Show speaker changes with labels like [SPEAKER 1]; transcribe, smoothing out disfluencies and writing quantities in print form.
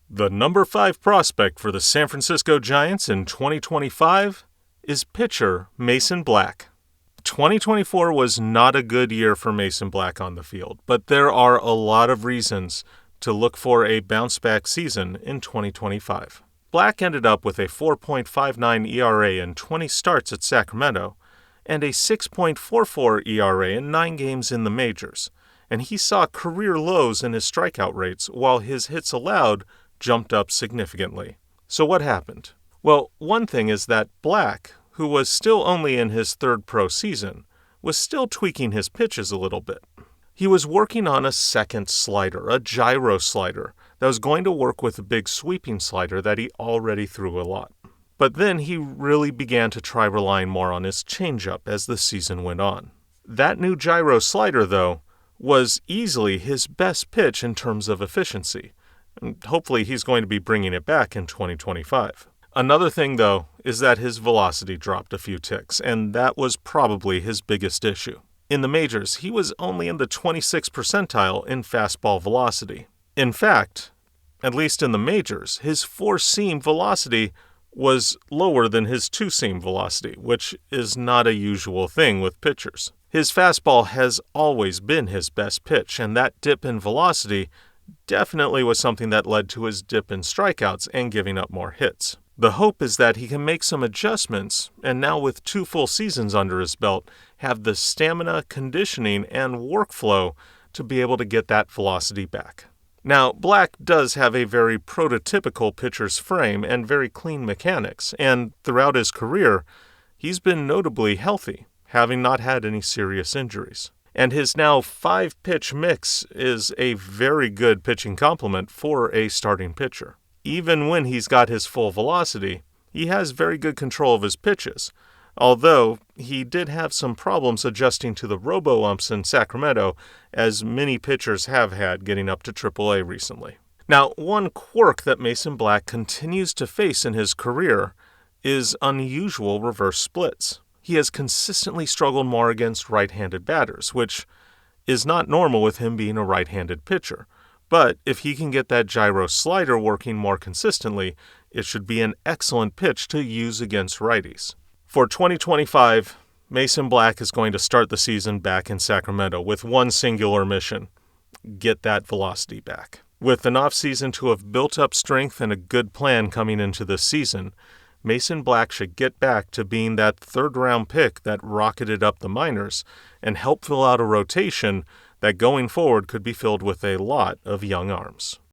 [SPEAKER 1] The number 5 prospect for the San Francisco Giants in 2025 is pitcher Mason Black. 2024 was not a good year for Mason Black on the field, but there are a lot of reasons to look for a bounce-back season in 2025. Black ended up with a 4.59 ERA in 20 starts at Sacramento and a 6.44 ERA in 9 games in the majors, and he saw career lows in his strikeout rates while his hits allowed jumped up significantly. So what happened? Well, one thing is that Black, who was still only in his third pro season, was still tweaking his pitches a little bit. He was working on a second slider, a gyro slider, that was going to work with a big sweeping slider that he already threw a lot. But then he really began to try relying more on his changeup as the season went on. That new gyro slider, though, was easily his best pitch in terms of efficiency. And hopefully he's going to be bringing it back in 2025. Another thing, though, is that his velocity dropped a few ticks, and that was probably his biggest issue. In the majors, he was only in the 26th percentile in fastball velocity. In fact, at least in the majors, his four-seam velocity was lower than his two-seam velocity, which is not a usual thing with pitchers. His fastball has always been his best pitch, and that dip in velocity definitely was something that led to his dip in strikeouts and giving up more hits. The hope is that he can make some adjustments, and now with 2 full seasons under his belt, have the stamina, conditioning, and workflow to be able to get that velocity back. Now, Black does have a very prototypical pitcher's frame and very clean mechanics, and throughout his career, he's been notably healthy, having not had any serious injuries. And his now 5-pitch mix is a very good pitching complement for a starting pitcher. Even when he's got his full velocity, he has very good control of his pitches, although he did have some problems adjusting to the robo-umps in Sacramento, as many pitchers have had getting up to AAA recently. Now, one quirk that Mason Black continues to face in his career is unusual reverse splits. He has consistently struggled more against right-handed batters, which is not normal with him being a right-handed pitcher. But if he can get that gyro slider working more consistently, it should be an excellent pitch to use against righties. For 2025, Mason Black is going to start the season back in Sacramento with one singular mission: get that velocity back. With an offseason to have built up strength and a good plan coming into this season, Mason Black should get back to being that third-round pick that rocketed up the minors and help fill out a rotation that going forward could be filled with a lot of young arms.